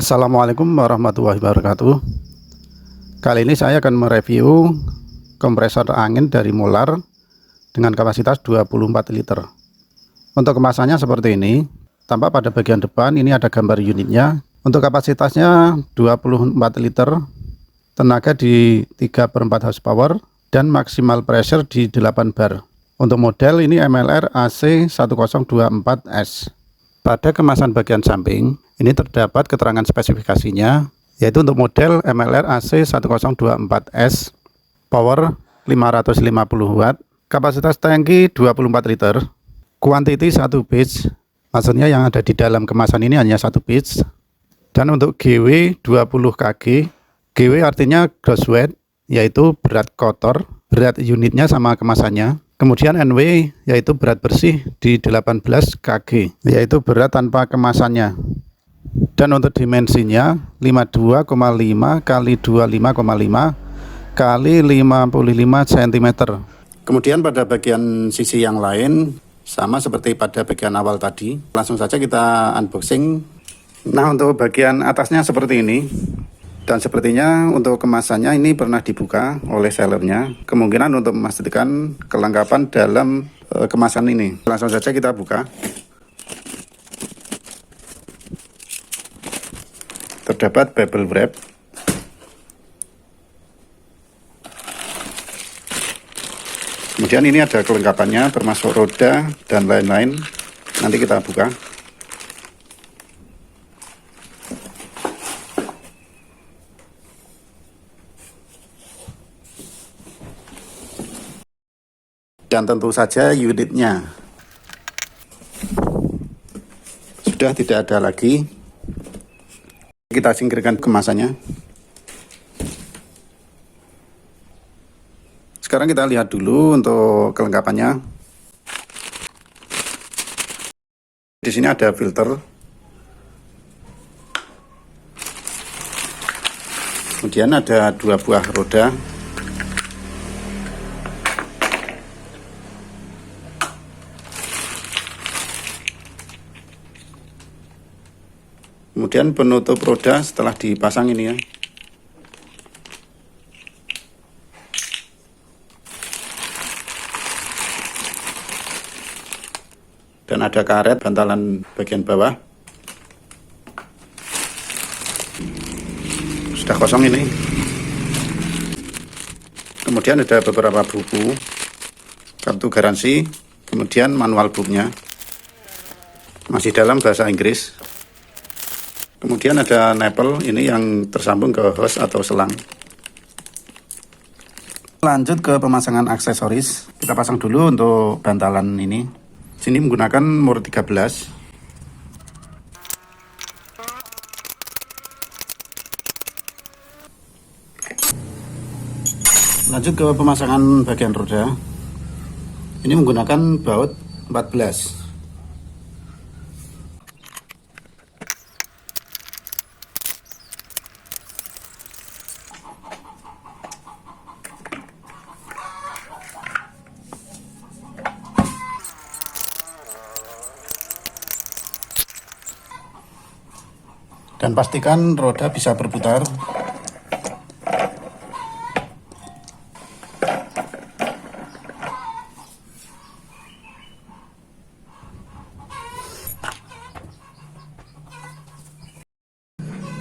Assalamualaikum warahmatullahi wabarakatuh. Kali ini saya akan mereview kompresor angin dari Molar dengan kapasitas 24 liter. Untuk kemasannya seperti ini. Tampak pada bagian depan ini ada gambar unitnya. Untuk kapasitasnya 24 liter, tenaga di 3/4 horsepower, dan maksimal pressure di 8 bar. Untuk model ini MLR AC 1024S. Pada kemasan bagian samping, ini terdapat keterangan spesifikasinya, yaitu untuk model MLR AC 1024S, power 550 watt, kapasitas tangki 24 liter, quantity 1 batch, maksudnya yang ada di dalam kemasan ini hanya 1 batch, dan untuk GW 20 kg, GW artinya gross weight, yaitu berat kotor, berat unitnya sama kemasannya. Kemudian NW yaitu berat bersih di 18 kg, yaitu berat tanpa kemasannya. Dan untuk dimensinya 52,5 kali 25,5 kali 55 cm. Kemudian pada bagian sisi yang lain sama seperti pada bagian awal tadi. Langsung saja kita unboxing. Nah, untuk bagian atasnya seperti ini. Dan sepertinya untuk kemasannya ini pernah dibuka oleh sellernya. Kemungkinan untuk memastikan kelengkapan dalam kemasan ini. Langsung saja kita buka. Terdapat bubble wrap. Kemudian ini ada kelengkapannya termasuk roda dan lain-lain. Nanti kita buka. Dan tentu saja unitnya sudah tidak ada lagi. Kita singkirkan kemasannya. Sekarang kita lihat dulu untuk kelengkapannya. Di sini ada filter, kemudian ada 2 buah roda, kemudian penutup roda setelah dipasang ini ya. Dan ada karet bantalan bagian bawah. Sudah kosong ini. Kemudian ada beberapa buku, kartu garansi, kemudian manual booknya. Masih dalam bahasa Inggris. Kemudian ada nipple ini yang tersambung ke hose atau selang. Lanjut ke pemasangan aksesoris. Kita pasang dulu untuk bantalan ini. Sini menggunakan mur 13. Lanjut ke pemasangan bagian roda. Ini menggunakan baut 14. Dan pastikan roda bisa berputar.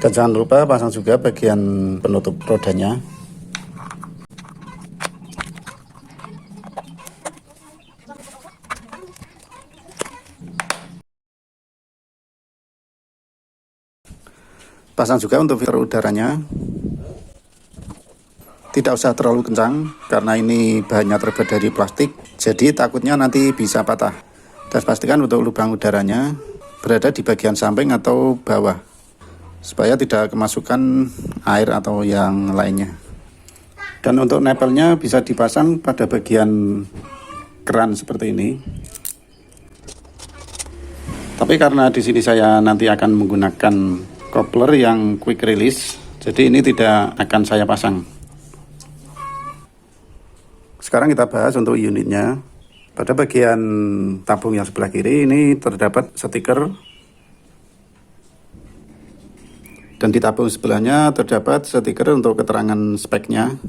Dan jangan lupa pasang juga bagian penutup rodanya. Pasang juga untuk filter udaranya. Tidak usah terlalu kencang karena ini bahannya terbuat dari plastik, jadi takutnya nanti bisa patah. Dan pastikan untuk lubang udaranya berada di bagian samping atau bawah supaya tidak kemasukan air atau yang lainnya. Dan untuk nipple-nya bisa dipasang pada bagian keran seperti ini. Tapi karena di sini saya nanti akan menggunakan coupler yang quick release, jadi ini tidak akan saya pasang. Sekarang kita bahas untuk unitnya. Pada bagian tabung yang sebelah kiri ini terdapat stiker Dan di tabung sebelahnya terdapat stiker untuk keterangan speknya,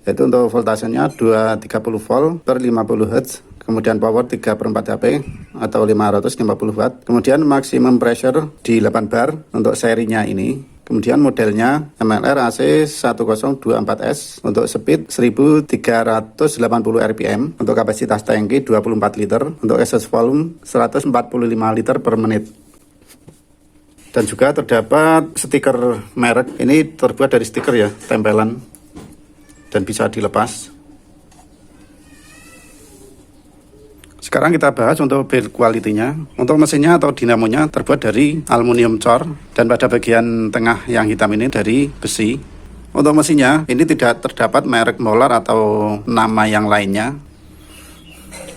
yaitu untuk voltasenya 230 volt per 50 Hz, kemudian power 3/4 HP atau 550 watt, kemudian maximum pressure di 8 bar untuk serinya ini. Kemudian modelnya MLR AC 1024S untuk speed 1380 rpm, untuk kapasitas tangki 24 liter, untuk excess volume 145 liter per menit. Dan juga terdapat stiker merek, ini terbuat dari stiker ya, tempelan, dan bisa dilepas. Sekarang kita bahas untuk build quality-nya. Untuk mesinnya atau dinamonya terbuat dari aluminium cor, dan pada bagian tengah yang hitam ini dari besi. Untuk mesinnya ini tidak terdapat merek molar atau nama yang lainnya,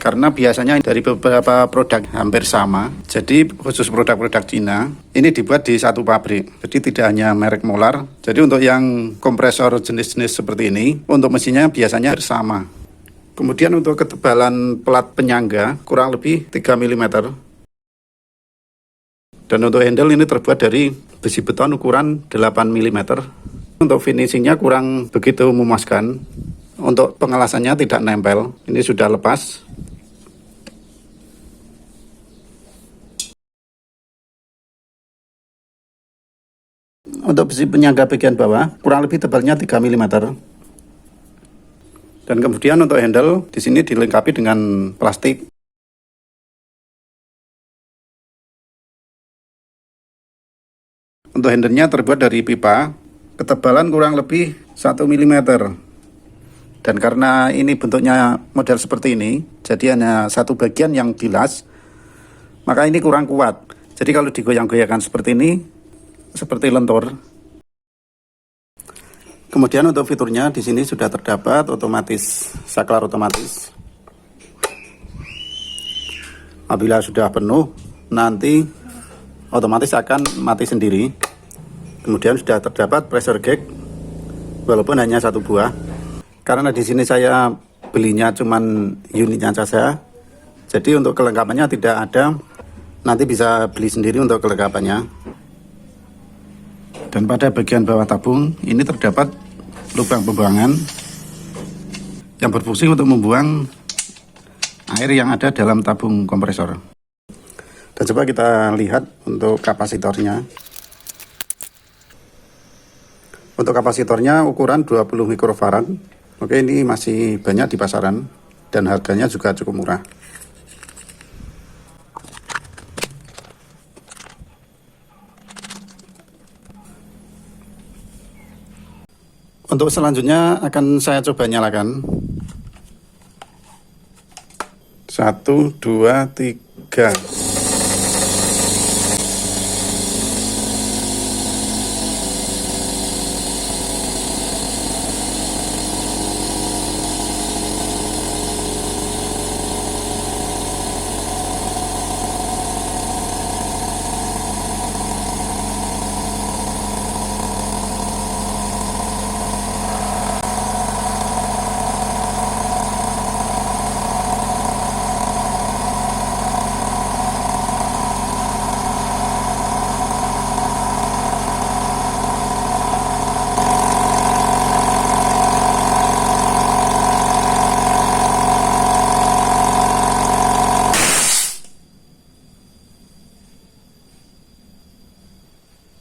karena biasanya dari beberapa produk hampir sama. Jadi khusus produk-produk Cina ini dibuat di satu pabrik, jadi tidak hanya merek molar. Jadi untuk yang kompresor jenis-jenis seperti ini, untuk mesinnya biasanya bersama. Kemudian untuk ketebalan plat penyangga kurang lebih 3 mm. Dan untuk handle ini terbuat dari besi beton ukuran 8 mm. Untuk finishingnya kurang begitu memuaskan. Untuk pengelasannya tidak nempel, ini sudah lepas. Untuk besi penyangga bagian bawah kurang lebih tebalnya 3 mm. Dan kemudian untuk handle di sini dilengkapi dengan plastik. Untuk handle-nya terbuat dari pipa, ketebalan kurang lebih 1 mm. Dan karena ini bentuknya model seperti ini, jadi hanya satu bagian yang bilas, maka ini kurang kuat. Jadi kalau digoyang-goyangkan seperti ini, seperti lentur. Kemudian untuk fiturnya di sini sudah terdapat otomatis, saklar otomatis. Apabila sudah penuh, nanti otomatis akan mati sendiri. Kemudian sudah terdapat pressure gauge, walaupun hanya satu buah. Karena di sini saya belinya cuman unitnya saja, jadi untuk kelengkapannya tidak ada. Nanti bisa beli sendiri untuk kelengkapannya. Dan pada bagian bawah tabung ini terdapat lubang pembuangan yang berfungsi untuk membuang air yang ada dalam tabung kompresor. Dan coba kita lihat untuk kapasitornya. Untuk kapasitornya ukuran 20 mikrofarad. Oke, ini masih banyak di pasaran dan harganya juga cukup murah. Untuk selanjutnya akan saya coba nyalakan. 1, 2, 3.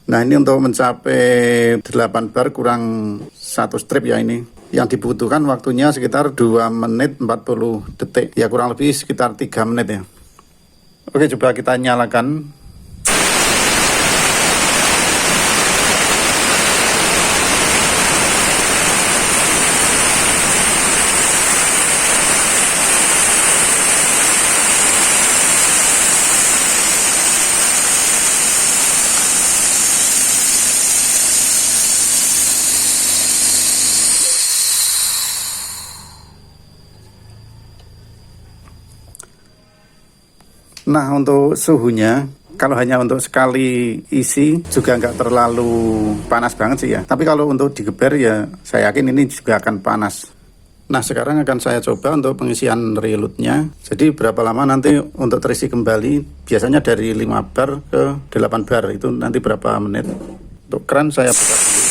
Nah, ini untuk mencapai 8 bar kurang 1 strip ya ini. Yang dibutuhkan waktunya sekitar 2 menit 40 detik. Ya kurang lebih sekitar 3 menit ya. Oke, coba kita nyalakan. Nah, untuk suhunya, kalau hanya untuk sekali isi juga nggak terlalu panas banget sih ya. Tapi kalau untuk digeber ya saya yakin ini juga akan panas. Nah, sekarang akan saya coba untuk pengisian reloadnya. Jadi berapa lama nanti untuk terisi kembali, biasanya dari 5 bar ke 8 bar, itu nanti berapa menit. Untuk keran saya buka dulu.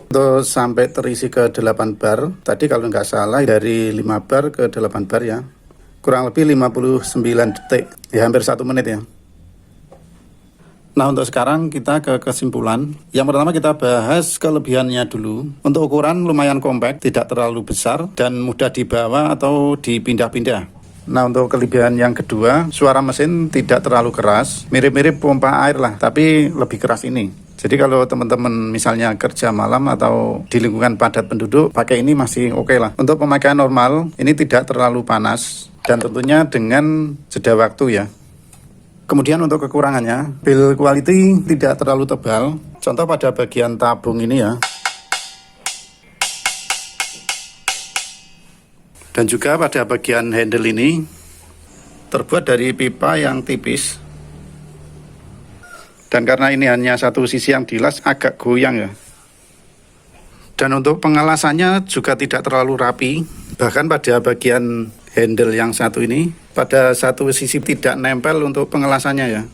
Untuk sampai terisi ke 8 bar, tadi kalau nggak salah dari 5 bar ke 8 bar ya, kurang lebih 59 detik, ya hampir 1 menit ya. Nah untuk sekarang kita ke kesimpulan. Yang pertama kita bahas kelebihannya dulu. Untuk ukuran lumayan kompak, tidak terlalu besar, dan mudah dibawa atau dipindah-pindah. Nah untuk kelebihan yang kedua, suara mesin tidak terlalu keras, mirip-mirip pompa air lah, tapi lebih keras ini. Jadi kalau teman-teman misalnya kerja malam atau di lingkungan padat penduduk, pakai ini masih oke lah. Untuk pemakaian normal, ini tidak terlalu panas, dan tentunya dengan jeda waktu ya. Kemudian untuk kekurangannya, build quality tidak terlalu tebal. Contoh pada bagian tabung ini ya. Dan juga pada bagian handle ini, terbuat dari pipa yang tipis. Dan karena ini hanya satu sisi yang dilas, agak goyang ya. Dan untuk pengelasannya juga tidak terlalu rapi. Bahkan pada bagian handle yang satu ini, pada satu sisi tidak nempel untuk pengelasannya ya.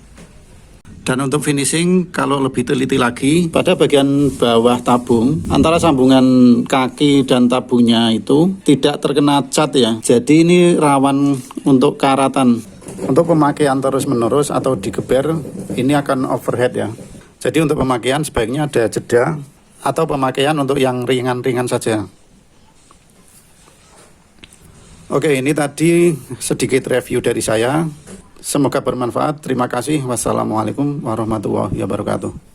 Dan untuk finishing, kalau lebih teliti lagi, pada bagian bawah tabung, antara sambungan kaki dan tabungnya itu tidak terkena cat ya. Jadi ini rawan untuk karatan. Untuk pemakaian terus-menerus atau digeber, ini akan overhead ya. Jadi untuk pemakaian sebaiknya ada jeda, atau pemakaian untuk yang ringan-ringan saja. Oke, ini tadi sedikit review dari saya. Semoga bermanfaat. Terima kasih. Wassalamualaikum warahmatullahi wabarakatuh.